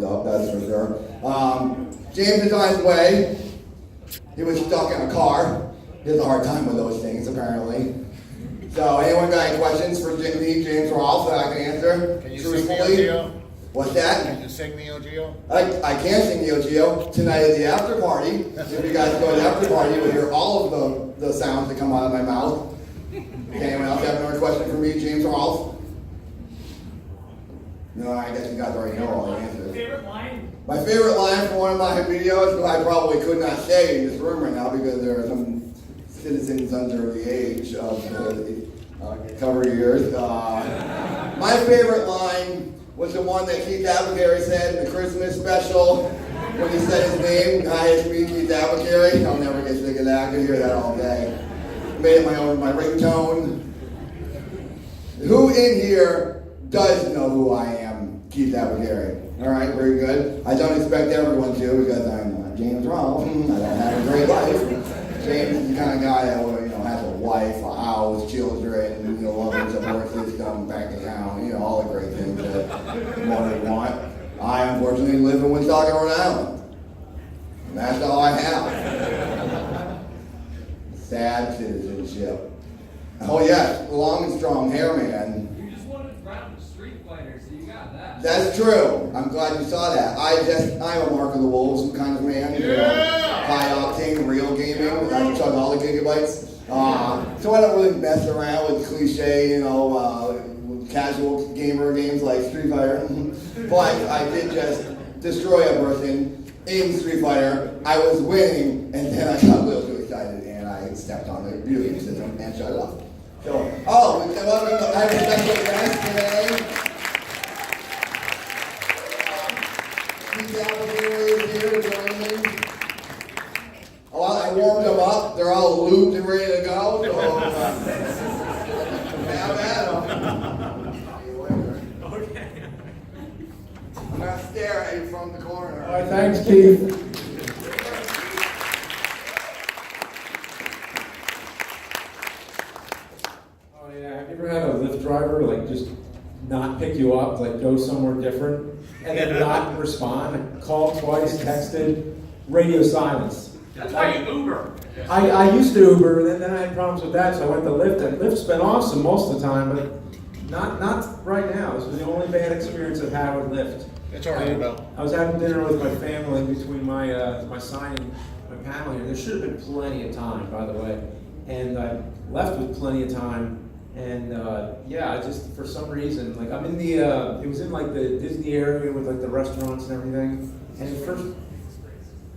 warmed up, that's for sure. James is on his way. He was stuck in a car. He has a hard time with those things, apparently. So, anyone got any questions for me, James Rolfe, that I can answer? Can you sing the OGO? What's that? Can you sing the OGO? I can sing the OGO. Tonight is the after party. If you guys go to the after party, you'll hear all of the sounds that come out of my mouth. Anyone else have another question for me, James Rolfe? No, I guess you guys already know all the answers. Favorite line? My favorite line from one of my videos, that I probably could not say in this room right now because there are some citizens under the age of the cover years. My favorite line was the one that Keith Apicary said in the Christmas special when he said his name. Hi, it's me, Keith Apicary. I'll never get sick of that. I could hear that all day. Made it my own, my ringtone. Who in here does know who I am? Keith Apicary. All right, very good. I don't expect everyone to because I'm James Rolfe. I don't have a great life. James is the kind of guy that has a wife, a house, children, loving support system, bank account, all the great things that one would want. I unfortunately live in Woonsocket, Rhode Island. And that's all I have. Sad citizenship. Oh yes, long and strong hair, man. You just wanted round Street Fighter, so you got that. That's true. I'm glad you saw that. I'm a Mark of the Wolves kind of man. Yeah. High octane, real gaming. I chug all the gigabytes. So I don't really mess around with cliche, casual gamer games like Street Fighter. But I did just destroy a person in Street Fighter. I was winning, and then I got a little too excited, and I stepped on the viewing system and shut it off. So, I have a special guest today. Keith Apicary is here to join me. Well, I warmed them up. They're all looped and ready to go. So, have at them. Okay. I'm going to stare at you from the corner. All right, thanks, Keith. Oh yeah, have you ever had a Lyft driver just not pick you up, go somewhere different, and then not respond? Called twice, texted, radio silence. That's why you Uber. I used to Uber, and then I had problems with that, so I went to Lyft, and Lyft's been awesome most of the time, but not right now. This was the only bad experience I've had with Lyft. It's all right, Bill. I was having dinner with my family between my signing, my panel here. There should have been plenty of time, by the way, and I left with plenty of time. And I just for some reason, I'm in the it was in the Disney area with the restaurants and everything. And at first,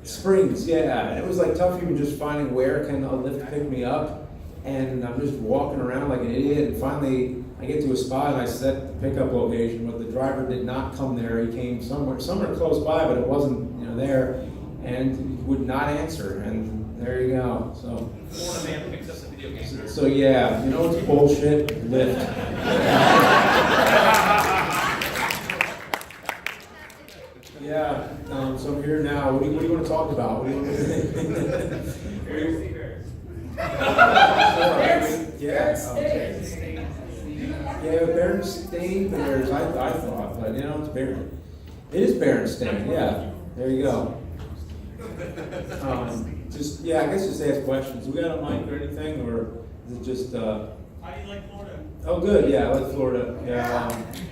Springs, yeah, and it was tough even just finding where can a Lyft pick me up. And I'm just walking around like an idiot. And finally, I get to a spot and I set the pickup location, but the driver did not come there. He came somewhere close by, but it wasn't there, and he would not answer. And there you go. So. Florida man picks up the video game. So yeah, it's bullshit. Lyft. Yeah. So I'm here now. What do you want to talk about? Yeah, Berenstain Bears. I thought, but it's Bear. It is Berenstain. Yeah. There you go. I guess just ask questions. We got a mic or anything, or is it just? How do you like Florida? Oh, good. Yeah, I like Florida. Yeah.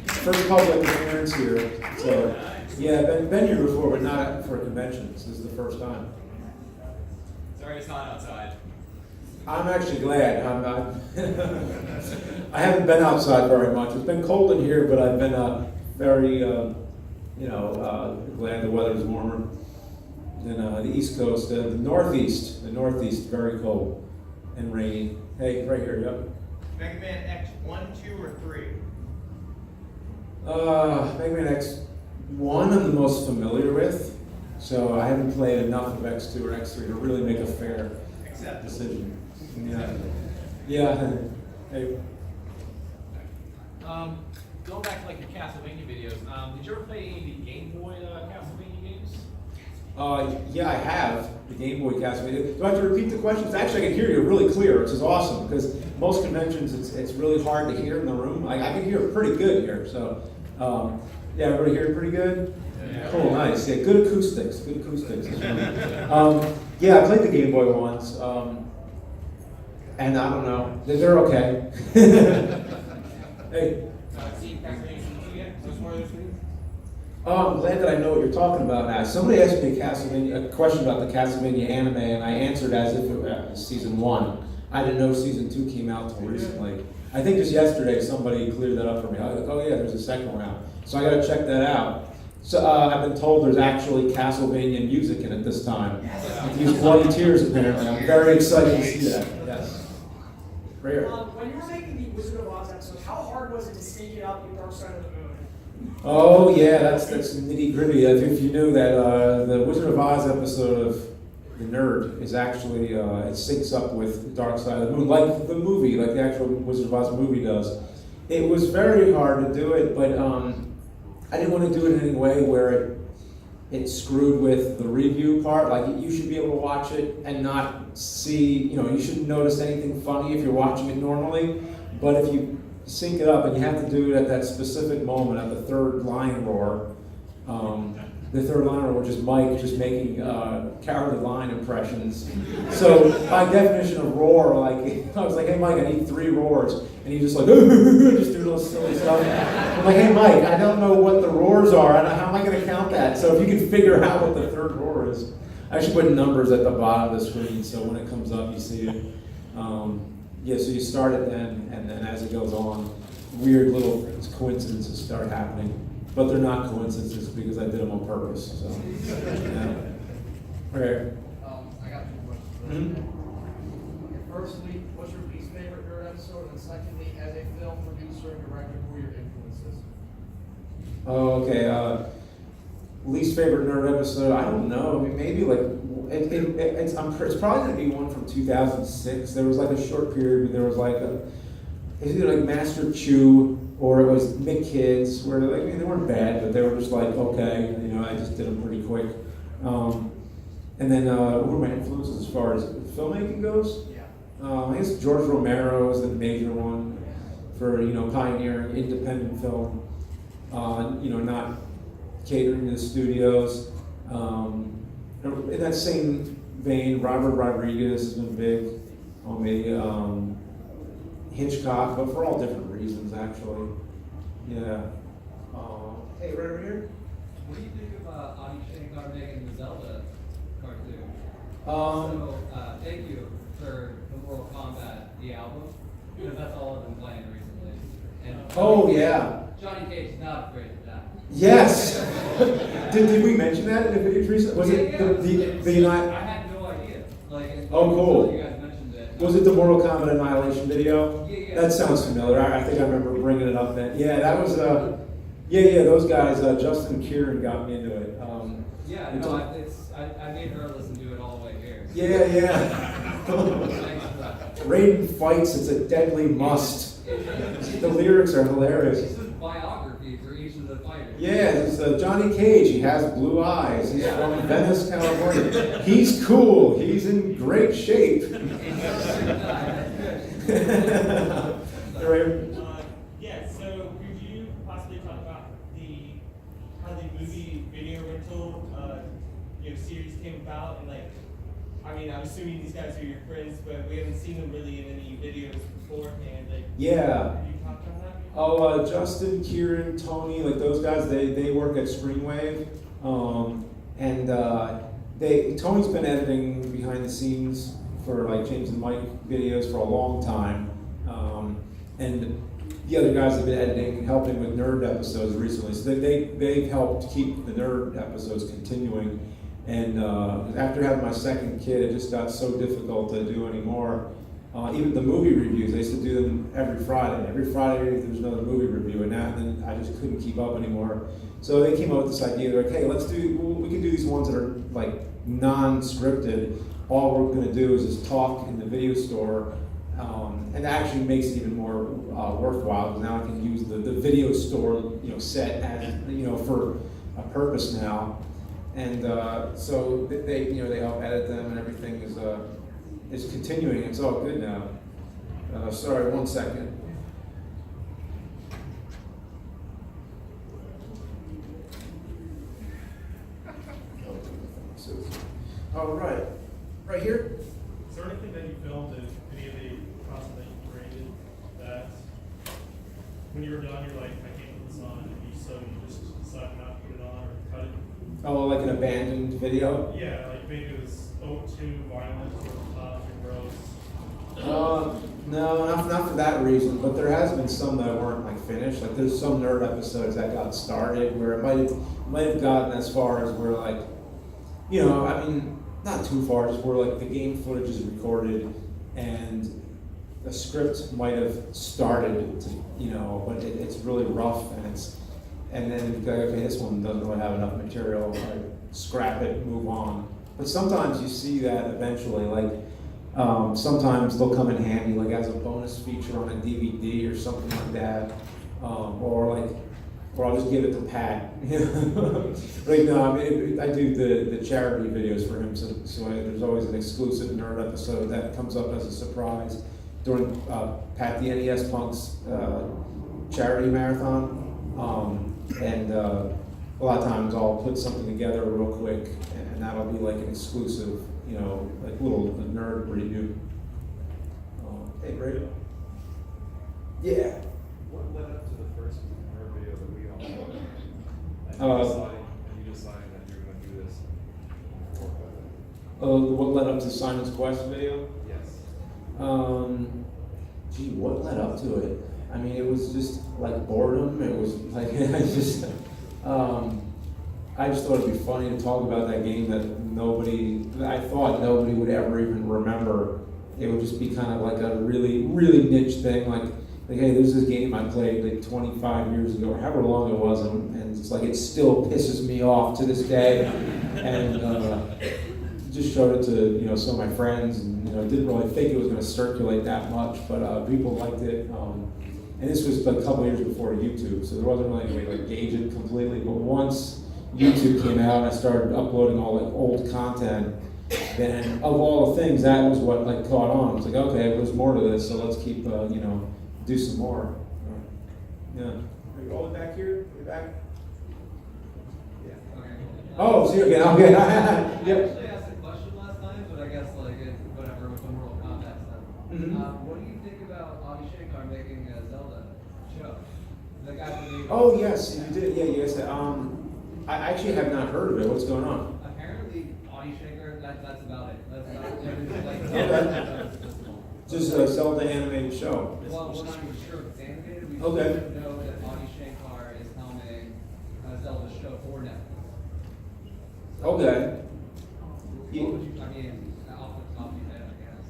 First public appearance here. So, yeah, been here before, but not for conventions. This is the first time. Sorry, it's hot outside. I'm actually glad. I haven't been outside very much. It's been cold in here, but I've been very, glad the weather's warmer than the East Coast. The Northeast, very cold and rainy. Hey, right here, yep. Mega Man X 1, 2, or 3? Mega Man X1 I'm the most familiar with, so I haven't played enough of X2 or X3 to really make a fair decision. Yeah. Yeah. Hey. Going back to your Castlevania videos, did you ever play any of the Game Boy Castlevania games? Yeah, I have the Game Boy Castlevania. Do I have to repeat the questions? Actually, I can hear you really clear, which is awesome, because most conventions it's really hard to hear in the room. I can hear it pretty good here, so yeah, everybody hear it pretty good? Cool, nice. Yeah, good acoustics. Good acoustics. Yeah, I played the Game Boy ones, and I don't know, they're okay. Hey. Oh, I'm glad that I know what you're talking about now. Somebody asked me a question about the Castlevania anime, and I answered as if it was season 1. I didn't know season 2 came out till recently. I think just yesterday somebody cleared that up for me. I was like, oh yeah, there's a second one out. So I gotta check that out. So I've been told there's actually Castlevania music in it this time. These bloody tears apparently. I'm very excited to see that. Yes. Rare. When you were making the Wizard of Oz episode, how hard was it to sync it up with Dark Side of the Moon? Oh yeah, that's nitty gritty. If you knew that the Wizard of Oz episode of The Nerd is actually it syncs up with Dark Side of the Moon, like the movie, like the actual Wizard of Oz movie does. It was very hard to do it, but I didn't want to do it in any way where it screwed with the review part. Like you should be able to watch it and not see, you shouldn't notice anything funny if you're watching it normally. But if you sync it up, and you have to do it at that specific moment at the third lion roar. The third lion roar, which is Mike just making cowardly lion impressions. So by definition of roar, like I was like, hey Mike, I need 3 roars, and he just like just doing all this silly stuff. I'm like, hey Mike, I don't know what the roars are. How am I going to count that? So if you can figure out what the third roar is, I should put numbers at the bottom of the screen so when it comes up you see it. Yeah, so you start it then, and then as it goes on, weird little coincidences start happening. But they're not coincidences because I did them on purpose. So, yeah. Right. I got 2 questions. Firstly, what's your least favorite nerd episode? And secondly, as a film producer and director, who are your influences? Oh, okay. Least favorite nerd episode? I don't know. I mean, maybe like it's probably gonna be one from 2006. There was like a short period where there was like it's either like Master Chew or it was Mick Kids, where like, I mean, they weren't bad, but they were just like okay, I just did them pretty quick. And then what are my influences as far as filmmaking goes? Yeah. I guess George Romero is the major one for pioneering independent film. Not catering to the studios. In that same vein, Robert Rodriguez has been big on me. Hitchcock, but for all different reasons, actually. Yeah. Hey, right over here. What do you think of Adi Shankar making the Zelda cartoon? Thank you for the Mortal Kombat, the album, because that's all I've been playing recently. And Oh, yeah. Johnny Cage is not afraid to die. Yes! did we mention that in the video recently? Was it Yeah. the I had no idea. Oh, cool. You guys mentioned it. Was it the Mortal Kombat Annihilation video? Yeah. That sounds familiar. I think I remember bringing it up then. Yeah, that was, those guys, Justin and Kieran got me into it. Yeah, no, I made her listen to it all the way here. Yeah. Thanks for that. Raiden fights, it's a deadly must. The lyrics are hilarious. This is a biography for each of the fighters. Yeah, it's Johnny Cage. He has blue eyes. He's from Venice, California. He's cool. He's in great shape. Yeah, so could you possibly talk about how the movie video rental series came about, and I'm assuming these guys are your friends, but we haven't seen them really in any videos beforehand. Yeah. Could you talk about that? Oh, Justin, Kieran, Tony, like those guys, they work at Screenwave, and Tony's been editing behind the scenes for like James and Mike videos for a long time, and the other guys have been editing, helping with nerd episodes recently. So they've helped keep the nerd episodes continuing. And after having my second kid, it just got so difficult to do anymore. Even the movie reviews, I used to do them every Friday. Every Friday there was another movie review, and then I just couldn't keep up anymore. So they came up with this idea. They're like, hey, we can do these ones that are like non-scripted. All we're going to do is just talk in the video store, and that actually makes it even more worthwhile because now I can use the video store set as for a purpose now. And so they help edit them, and everything is continuing. It's all good now. Sorry, 1 second. Oh, right. Right here? Is there anything that you filmed in any of the content that you created that when you were done, you're like, I can't put this on, and you just decided not to put it on or cut it? Oh, like an abandoned video? Yeah, like maybe it was too violent or gross. No, not for that reason, but there has been some that weren't like finished. Like there's some nerd episodes that got started where it might have gotten as far as where like, you know, I mean, not too far, just where like the game footage is recorded and the script might have started to, you know, but it's really rough and then you go, okay, this one doesn't really have enough material, like scrap it, move on. But sometimes you see that eventually, like sometimes they'll come in handy, like as a bonus feature on a DVD or something like that, or I'll just give it to Pat. Like no, I mean I do the charity videos for him, so there's always an exclusive nerd episode that comes up as a surprise during Pat the NES Punk's charity marathon, and a lot of times I'll put something together real quick, and that'll be like an exclusive, you know, like little nerd review. Hey, Brady. Yeah. What led up to the first nerd video that we all saw? And you decided that you're going to do this before? What led up to Simon's Quest video? Yes. Gee, what led up to it? I mean, it was just like boredom. It was like I just thought it'd be funny to talk about that game that I thought nobody would ever even remember. It would just be kind of like a really, really niche thing, like hey, there's this game I played like 25 years ago, or however long it was, and it's like it still pisses me off to this day, and just showed it to, you know, some of my friends, and, you know, didn't really think it was going to circulate that much, but people liked it, and this was a couple years before YouTube, so there wasn't really any way to like, gauge it completely, but once YouTube came out and I started uploading all like old content, then of all the things, that was what like caught on. It's like, okay, there's more to this, so let's keep, you know, do some more. Yeah. Are you all the way back here? Way back? Okay. Oh, see you again. Okay. I Yep. actually asked a question last time, but I guess like whatever with the Mortal Kombat stuff. Mhm. What do you think about Adi Shankar making a Zelda show? The guy who made. Oh yes, you did. Yeah, yes. I actually have not heard of it. What's going on? Apparently, Adi Shankar. That's about it. That's about everything. Like, Okay. Just a Zelda animated show. well, we're not even sure if it's animated. We Okay. just know that Adi Shankar is helming a Zelda show for Netflix. Okay. What would you? I mean, off the top of your head, I guess.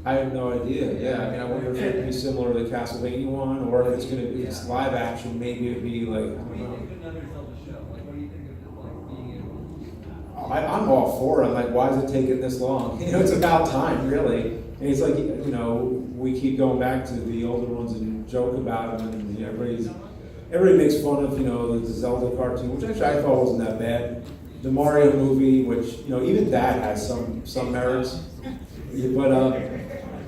I have no idea. Yeah, I mean, I wonder if it'd be similar to the Castlevania one, or if it's gonna be it's live action. Maybe it'd be like I What do you don't know. think of another Zelda show? Like, what do you think of it, like being able? I'm all for it. I'm like, why is it taking this long? You know, it's about time, really. And it's like, you know, we keep going back to the older ones and joke about them, and you know, everybody makes fun of, you know, the Zelda cartoon, which actually I thought wasn't that bad. The Mario movie, which, you know, even that has some merits.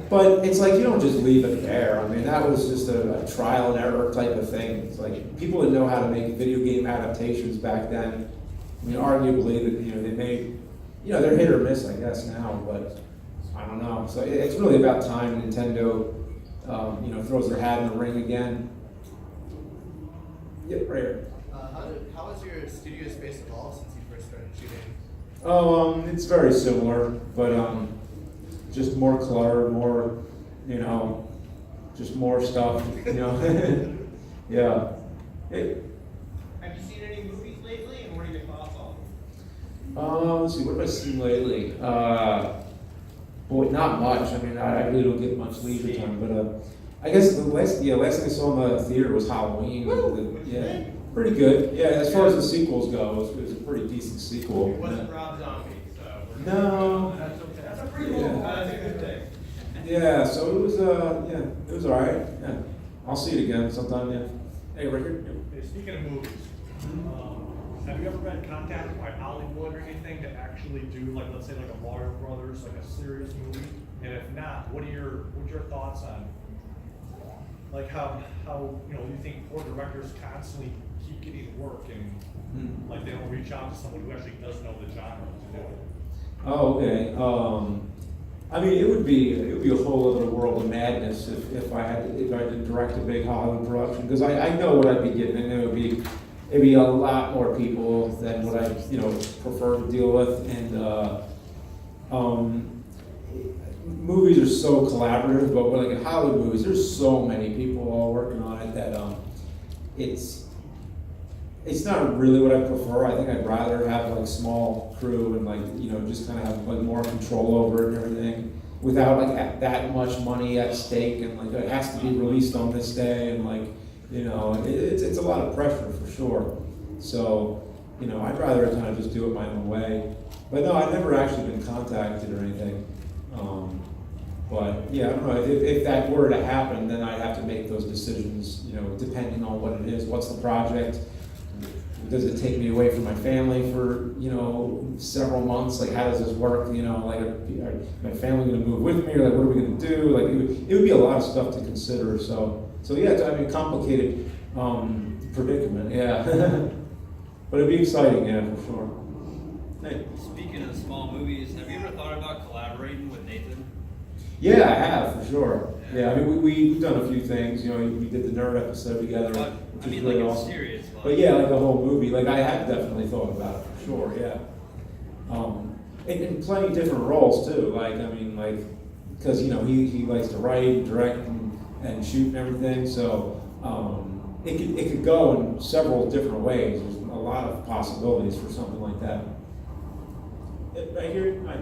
But it's like you don't just leave it there. I mean, that was just a trial and error type of thing. It's like people didn't know how to make video game adaptations back then. I mean, arguably, that you know they made, you know, they're hit or miss, I guess now, but I don't know. So it's really about time Nintendo, you know, throws their hat in the ring again. Yep, right here. How has your studio space evolved since you first started shooting? Oh, it's very similar, but just more clutter, more, you know, just more stuff, you know. Yeah. Have you seen any movies lately, and what are your thoughts on them? Let's see, what have I seen lately? Boy, not much. I mean, I really don't get much leisure time, but I guess the last thing I saw in the theater was Halloween. Yeah, pretty good. Yeah, as far as the sequels go, it was a pretty decent sequel. It wasn't Rob Zombie, so we're No. That's okay. That's a pretty Yeah. cool. That's a good thing. Yeah, so it was, yeah, it was all right. Yeah, I'll see it again sometime. Yeah. Hey, Richard. Hey, speaking of movies, have you ever been contacted by Hollywood or anything to actually do, like, let's say, like a Mario Brothers, like a serious movie? And if not, what's your thoughts on, like, how you know, you think poor directors constantly keep getting work and like they don't reach out to someone who actually does know the genre to do it? Oh, okay. I mean, it would be a whole other world of madness if I had to direct a big Hollywood production, because I know what I'd be getting, and it'd be a lot more people than what I prefer to deal with, and movies are so collaborative, but like in Hollywood movies, there's so many people all working on it that it's not really what I prefer. I think I'd rather have like small crew and like just kind of have like more control over it and everything, without like that much money at stake, and like it has to be released on this day, and like it's a lot of pressure for sure. So I'd rather kind of just do it my own way. But no, I've never actually been contacted or anything. But yeah, I don't know, if that were to happen, then I'd have to make those decisions, depending on what it is. What's the project? Does it take me away from my family for, several months? Like, how does this work? Like, are my family gonna move with me? Or like, what are we gonna do? Like, it would be a lot of stuff to consider. So yeah, it's complicated predicament, yeah. But it'd be exciting, yeah, for sure. Hey. Speaking of small movies, have you ever thought about collaborating with Nathan? Yeah, I have, for sure. Yeah, I mean, we've done a few things. We did the Nerd episode together, which is really awesome. Serious, but yeah, like the whole movie, like I have definitely thought about it, for sure, yeah. In plenty different roles, too. Like, I mean, like, because, he likes to write, direct, and shoot and everything, so it could go in several different ways. There's a lot of possibilities for something like that. Right here? Hi.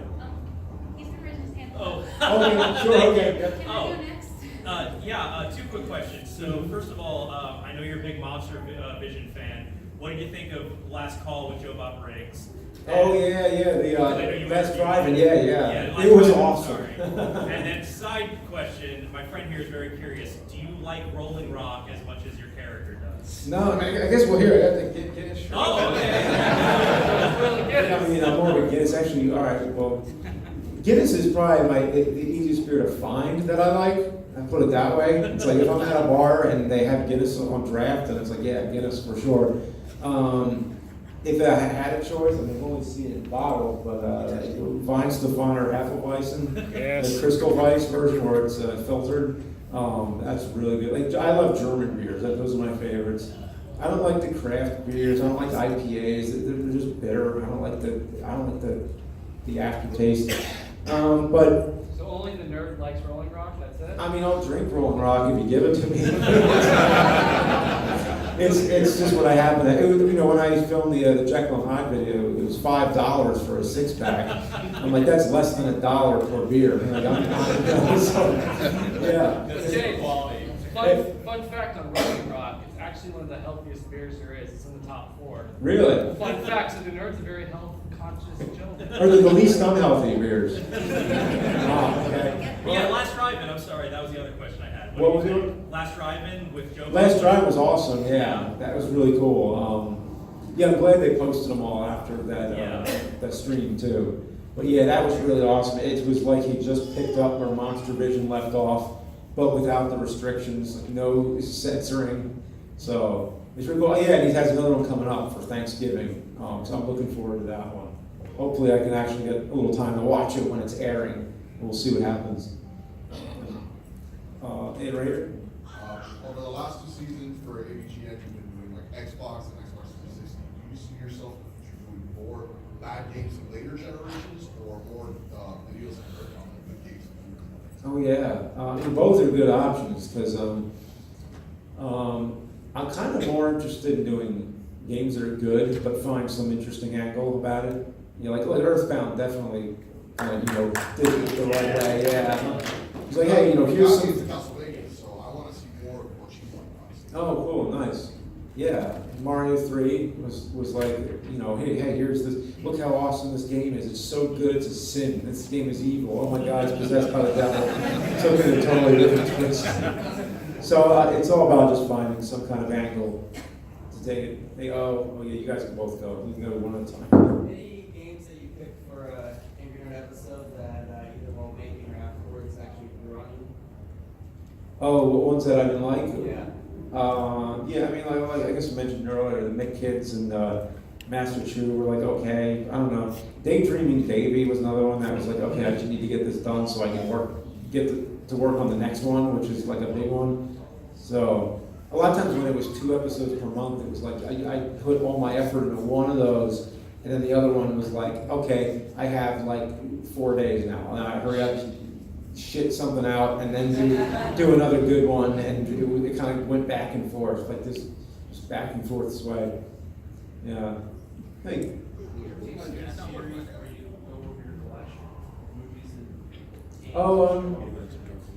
He's the person who's handling Oh. Okay, sure, okay. Can I go next? Two quick questions. So first of all, I know you're a big Monster Vision fan. What did you think of Last Call with Joe Bob Briggs? Oh yeah, the Best Driving, yeah. Yeah, it was Driving, awesome. Sorry. And then side question, my friend here is very curious. Do you like Rolling Rock as much as your character does? No, I guess we'll hear it. I got the Guinness shirt. Oh, okay. That's really good. I mean, I'm more of a Guinness. Actually, all right, well, Guinness is probably the easiest beer to find that I like. I put it that way. It's like if I'm at a bar and they have Guinness on draft, then it's like, yeah, Guinness for sure. If I had a choice, I mean, I've only seen it in bottle, but Weihenstephaner or Hefeweizen, the Crystal Weiss version where it's filtered, that's really good. Like, I love German beers. Those are my favorites. I don't like the craft beers. I don't like the IPAs. They're just bitter. I don't like the aftertaste. But So only the nerd likes Rolling Rock, that's it? I mean, I'll drink Rolling Rock if you give it to me. It's just what I happen to. When I filmed the Jekyll and Hyde video, it was $5 for a 6-pack. I'm like, that's less than $1 per beer. I'm like, so, yeah. Jay, fun fact on Rolling Rock, it's actually one of the healthiest beers there is. It's in the top 4. Really? Fun fact, so the nerd's a very health-conscious gentleman. Or the least unhealthy beers. Okay. Yeah, Last Drive-In, I'm sorry, that was the other question I had. What was it? Last Drive-In with Joe Last Bob Drive was awesome, yeah. That was really cool. Yeah, I'm glad they posted them all after that stream too. But yeah, that was really awesome. It was like he just picked up where Monster Vision left off, but without the restrictions, like no censoring. So it's really cool. Yeah, and he has another one coming up for Thanksgiving. So I'm looking forward to that one. Hopefully I can actually get a little time to watch it when it's airing. We'll see what happens. Hey, right here. Over the last 2 seasons for ABG, you've been doing like Xbox and Xbox 360. Do you see yourself in the future doing more bad games in later generations or more videos that are on the good games? Oh yeah, both are good options because I'm kind of more interested in doing games that are good but find some interesting angle about it. Like Earthbound definitely, did it the right way. Yeah, it's like, hey, here's some. So I want to see more of what you want, honestly. Oh, cool, nice. Yeah, Mario 3 was like, hey, here's this. Look how awesome this game is. It's so good, it's a sin. This game is evil. Oh my God, it's possessed by the devil. Took it a totally different twist. So it's all about just finding some kind of angle to take it. Oh yeah, you guys can both go. You can go one at a time. Any games that you picked for Angry Nerd episode that either while making or afterwards actually grew on you? Oh, ones that I didn't like? Yeah. Yeah, I mean, like I guess I mentioned earlier, the Mick Kids and Master Chu were like, okay, I don't know. Daydreaming Davy was another one that was like, okay, I just need to get this done so I can get to work on the next one, which is like a big one. So a lot of times when it was 2 episodes per month, it was like I put all my effort into one of those, and then the other one was like, okay, I have like 4 days now, and I hurry up, shit something out, and then do another good one, and it kind of went back and forth, like this back and forth sway. Yeah. Hey. Oh,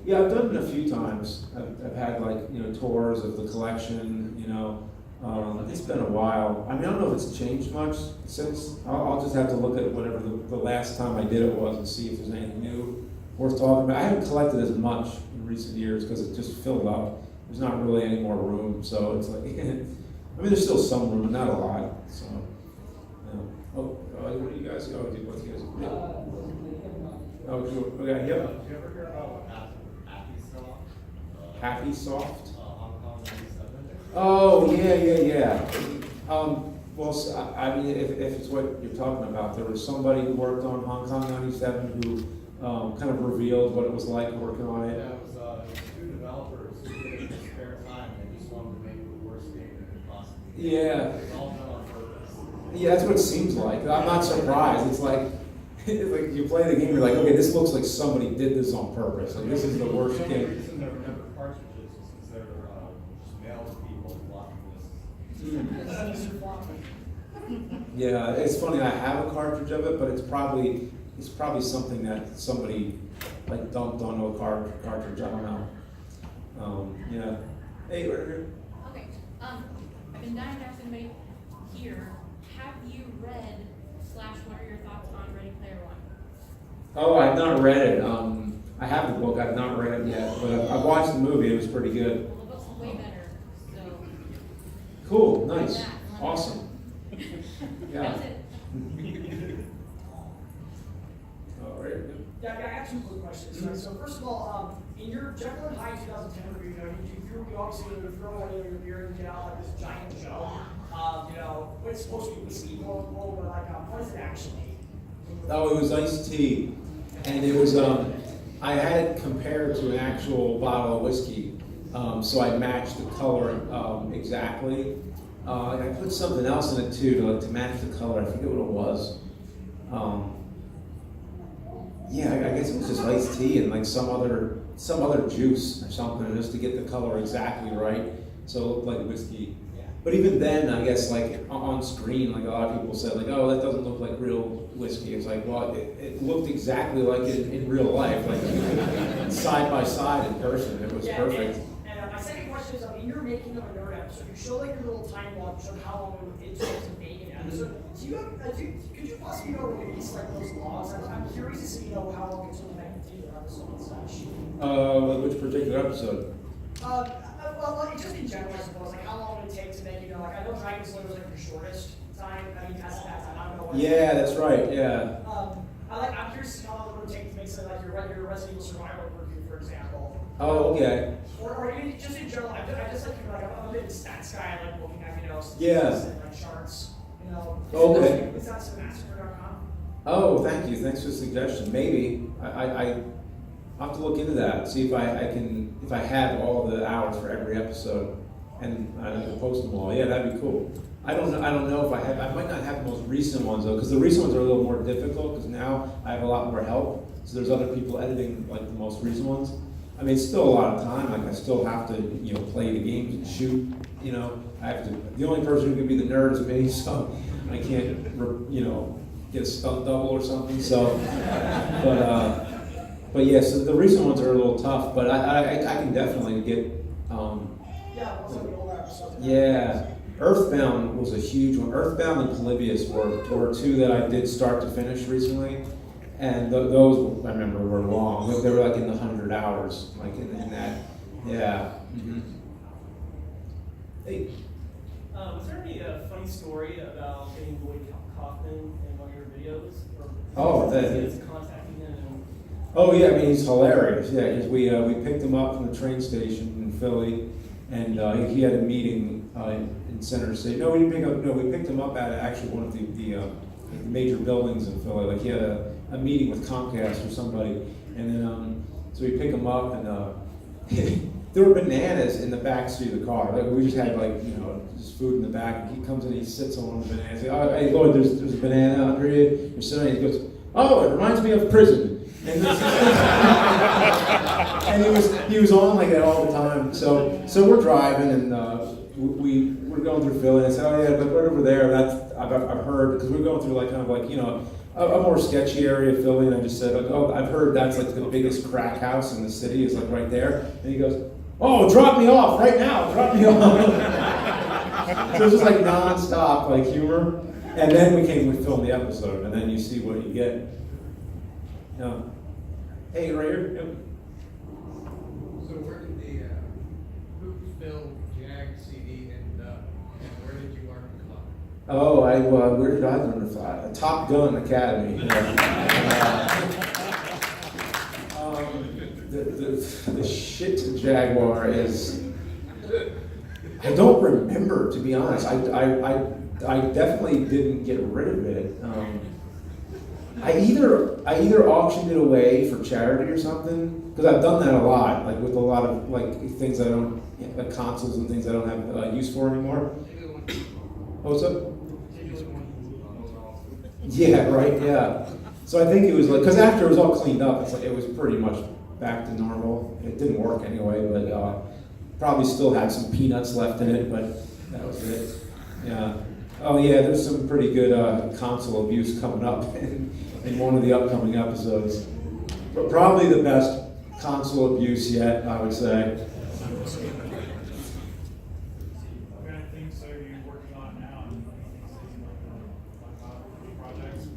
yeah, I've done it a few times. I've had like, tours of the collection, it's been a while. I mean, I don't know if it's changed much since. I'll just have to look at whatever the last time I did it was and see if there's anything new worth talking about. I haven't collected as much in recent years because it just filled up. There's not really any more room, so it's like, I mean, there's still some room, but not a lot, so. What do you guys, what do you guys? Oh, sure. Okay, yep. Did you ever hear about what happened Soft? Happy Soft? Hong Kong 97? Oh, yeah. Well, I mean, if it's what you're talking about, there was somebody who worked on Hong Kong 97 who kind of revealed what it was like working on it. Yeah, it was 2 developers who did it in their spare time. They just wanted to make the worst game they could possibly do. Yeah. It was all done on purpose. Yeah, that's what it seems like. I'm not surprised. It's like you play the game, you're like, okay, this looks like somebody did this on purpose. Like, this is the worst The only game. reason there were never cartridges was because they were just mailed to people blocking lists. Yeah, it's funny. I have a cartridge of it, but it's probably something that somebody like dumped onto a cartridge. I don't know. Yeah. Hey, right here. Okay, I've been dying to ask anybody here, have you read / what are your thoughts on Ready Player One? Oh, I've not read it. I have the book. I've not read it yet, but I've watched the movie. It was pretty good. Well, the book's way better, so. Cool. Nice. Yeah. Awesome. Yeah. That's it. All right. Yeah, I have 2 quick questions. Right? So first of all, in your Jekyll and Hyde 2010 review, you obviously throw away your beer and get out like this giant jug. It's supposed to be whiskey, but like, what is it actually? Oh, it was iced tea, and it was I had it compared to an actual bottle of whiskey, so I matched the color exactly. I put something else in it too to match the color. I forget what it was. Yeah, I guess it was just iced tea and like some other juice or something, just to get the color exactly right, so it looked like whiskey. But even then, I guess like on screen, like a lot of people said, like, oh, that doesn't look like real whiskey. It's like, well, it looked exactly like it in real life, like side by side in person. It was perfect. And my second question is, in your making of a nerd episode, you show like your little time log, showing how long it took to make an episode. Could you possibly release like those logs? I'm curious to see how long it took to make a particular episode and such. Which particular episode? Well, just in general, I suppose, like how long would it take to make, like I know Dragon Slayer was like the shortest time. I mean, past that time, I don't know what. Yeah, that's right. Yeah. I'm curious to see how long it would take to make something like your Resident Evil Survival review, for example. Oh, okay. Or even just in general, I just like I'm a bit of a stats guy. I like looking at Yeah. and like charts. Okay. It's on Cinemassacre.com. Oh, thank you. Thanks for the suggestion. Maybe I'll have to look into that. See if if I have all the hours for every episode, and I can post them all. Yeah, that'd be cool. I don't know if I have. I might not have the most recent ones though, because the recent ones are a little more difficult. Because now I have a lot more help. So there's other people editing like the most recent ones. I mean, it's still a lot of time. Like I still have to, play the games and shoot. I have to. The only person who can be the nerd is me, so I can't, get a stunt double or something. So, but yeah. So the recent ones are a little tough, but I can definitely get. Yeah. Earthbound was a huge one. Earthbound and Polybius were 2 that I did start to finish recently. And those, I remember, were long. They were like in the 100 hours, like in that. Yeah. Mm-hmm. Hey. Was there any funny story about getting Boyd Kaufman in one of your videos? Oh, Contacting him. Oh yeah, I mean he's hilarious. Yeah, because we picked him up from the train station in Philly, and he had a meeting in in Center City. No, we didn't pick up. No, we picked him up at actually one of the major buildings in Philly. Like he had a meeting with Comcast or somebody, and then so we pick him up, and there were bananas in the back seat of the car. Like we just had just food in the back. And he comes in, he sits on one of the bananas. He's like, "Oh, hey Lloyd, there's a banana under you. You're sitting." He goes, "Oh, it reminds me of prison." And, and he was on like that all the time. So we're driving, and we're going through Philly, and I said, "Oh yeah, but right over there, I've heard," because we're going through like kind of like a more sketchy area of Philly, and I just said, like, "Oh, I've heard that's like the biggest crack house in the city is like right there." And he goes, "Oh, drop me off right now, drop me off." So it was just like nonstop like humor, and then we filmed the episode, and then you see what you get. Hey, right here. Yep. So where did the Hoopsville Jag CD end up, and where did you learn to fly? Oh, where did I learn to fly? Top Gun Academy. The shit Jaguar is. I don't remember, to be honest. I definitely didn't get rid of it. I either auctioned it away for charity or something, because I've done that a lot, like with a lot of like things I don't, like consoles and things I don't have use for anymore. Oh, what's up? Yeah, right, yeah. So I think it was like, because after it was all cleaned up, it's like it was pretty much back to normal. It didn't work anyway, but probably still had some peanuts left in it, but that was it. Yeah. Oh yeah, there's some pretty good console abuse coming up in one of the upcoming episodes. But probably the best console abuse yet, I would say. What kind of things are you working on now? Projects?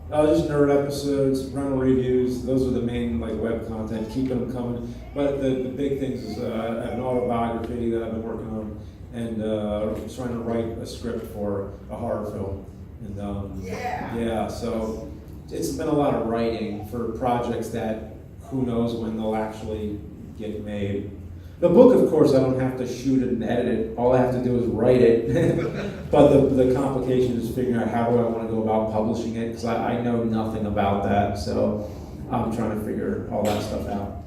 Just nerd episodes, rental reviews. Those are the main like web content, keeping them coming. But the big things is an autobiography that I've been working on, and trying to write a script for a horror film. And yeah, so it's been a lot of writing for projects that who knows when they'll actually get made. The book, of course, I don't have to shoot it and edit it. All I have to do is write it. But the complication is figuring out how do I want to go about publishing it, because I know nothing about that. So I'm trying to figure all that stuff out.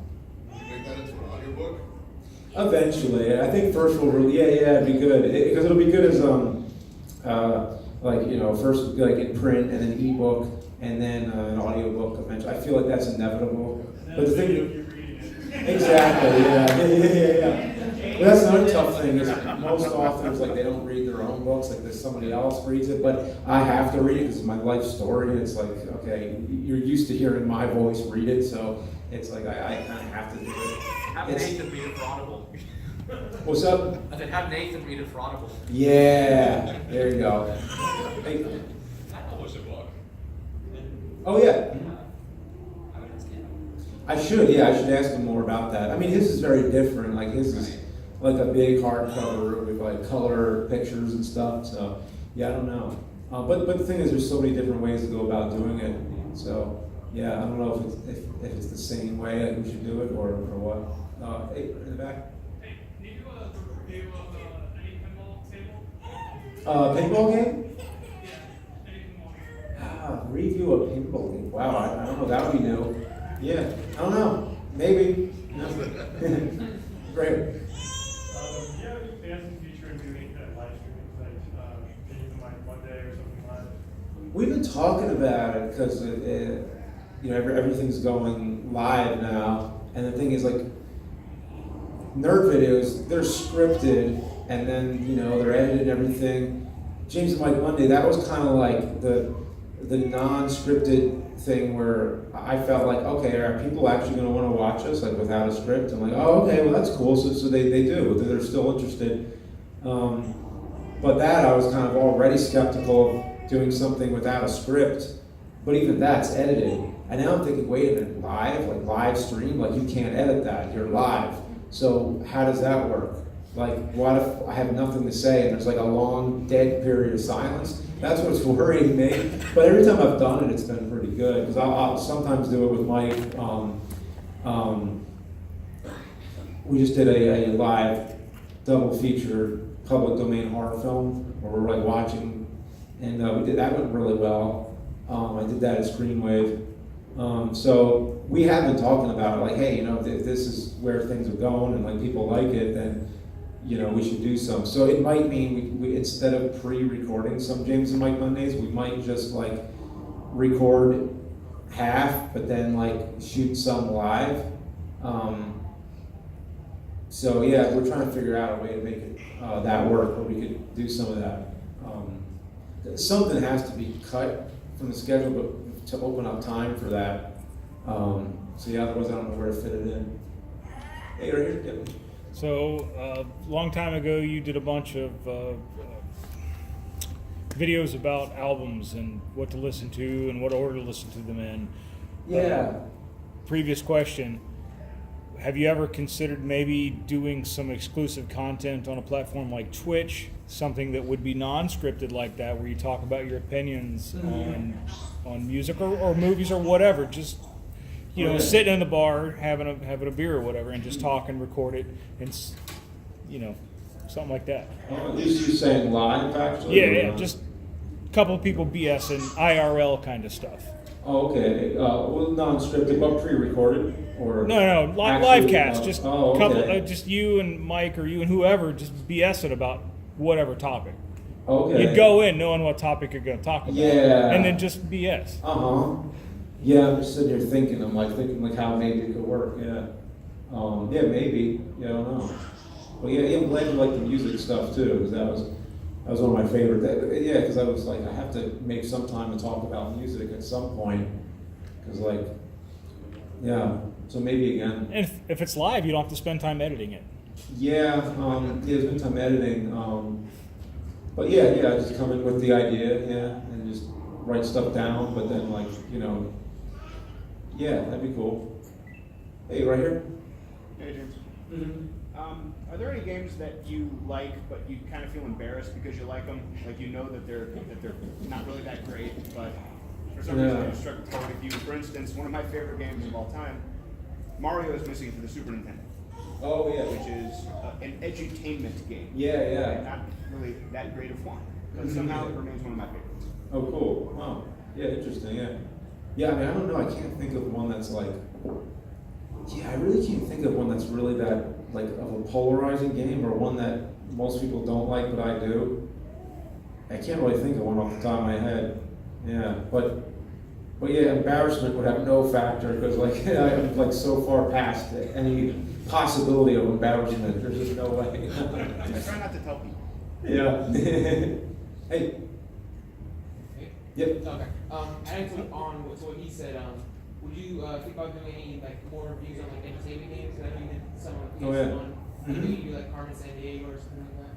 Can you make that into an audiobook? Eventually, I think first we'll really, it'd be good, because it'll be good as first like in print and then ebook and then an audiobook eventually. I feel like that's inevitable. But the thing, exactly, yeah. Well, that's another tough thing is most authors like they don't read their own books, like there's somebody else reads it, but I have to read it because it's my life story. It's like, okay, you're used to hearing my voice read it, so it's like I kind of have to do it. Have Nathan read it for Audible. What's up? I said, have Nathan read it for Audible. Yeah, there you go. Hey. Publish a book. Oh yeah. I should ask him more about that. I mean, his is very different. Like his is like a big hardcover with like color pictures and stuff. So yeah, I don't know. But the thing is, there's so many different ways to go about doing it. So yeah, I don't know if it's the same way that we should do it or what. Hey, in the back. Hey, can you do a review of any pinball table? Pinball game? Yeah, any pinball game. Review a pinball game. Wow, I don't know. That would be new. Yeah, I don't know. Maybe. Great. Do you have any plans in the future of doing live streaming, like anything like one day or something like that? We've been talking about it because everything's going live now, and the thing is like nerd videos, they're scripted and then they're edited and everything. James and Mike Monday, that was kind of like the non-scripted thing where I felt like, okay, are people actually going to want to watch us like without a script? I'm like, oh, okay, well that's cool. So they do. They're still interested. But that I was kind of already skeptical of doing something without a script. But even that's edited. And now I'm thinking, wait a minute, live stream, like you can't edit that. You're live. So how does that work? Like, what if I have nothing to say and there's like a long dead period of silence? That's what's worrying me. But every time I've done it, it's been pretty good. Because I'll sometimes do it with Mike. We just did a live double feature public domain horror film where we're like watching, and we did that went really well. I did that at Screenwave. So we have been talking about it, like, hey, you know, if this is where things are going and like people like it, then you know we should do some. So it might mean we instead of pre-recording some James and Mike Mondays, we might just like record half, but then like shoot some live. So yeah, we're trying to figure out a way to make it that work, where we could do some of that. Something has to be cut from the schedule, but to open up time for that. So yeah, otherwise I don't know where to fit it in. Hey, right here. Yep. So a long time ago, you did a bunch of videos about albums and what to listen to and what order to listen to them in. Yeah. Previous question. Have you ever considered maybe doing some exclusive content on a platform like Twitch, something that would be non-scripted like that, where you talk about your opinions on music or movies or whatever, just you know, sitting in the bar having a beer or whatever, and just talk and record it, and you know, something like that. At least you're saying live, actually. Yeah, just a couple of people BSing IRL kind of stuff. Oh, okay. Well, non-scripted, but pre-recorded, or no, actually, live cast. Just okay. couple, just you and Mike or you and whoever, just BSing about whatever topic. Okay. You'd go in knowing what topic you're going to talk about. Yeah. And then just BS. Yeah, I'm just sitting here thinking. I'm like thinking like how maybe it could work. Yeah. Yeah, maybe. Yeah, I don't know. Well, yeah, I'm glad you like the music stuff too, because that was one of my favorite. Yeah, because I was like, I have to make some time to talk about music at some point, because like, yeah. So maybe again. And if it's live, you don't have to spend time editing it. Yeah, spend time editing. But yeah, just come in with the idea, yeah, and just write stuff down. But then, like, you know, yeah, that'd be cool. Hey, right here. Hey, James. Are there any games that you like, but you kind of feel embarrassed because you like them? Like you know that they're not really that great, but for some reason you struck a chord with you. For instance, one of my favorite games of all time, Mario is missing for the Super Nintendo. Oh yeah. Which is an edutainment game. Yeah. Not really that great of fun, but somehow it remains one of my favorites. Oh, cool. Wow. Yeah, interesting. Yeah. Yeah. I mean, I don't know. I can't think of one that's like. Yeah, I really can't think of one that's really that like of a polarizing game, or one that most people don't like, but I do. I can't really think of one off the top of my head. Yeah, but yeah, embarrassment would have no factor, because like I'm like so far past any possibility of embarrassment. There's just no way. I try not to tell people. Yeah. Hey. Yep. Okay. Adding to what he said, would you think about doing any like more reviews on like entertainment games? Because I know you did some on PS1. Maybe you do like Carmen San Diego or something like that.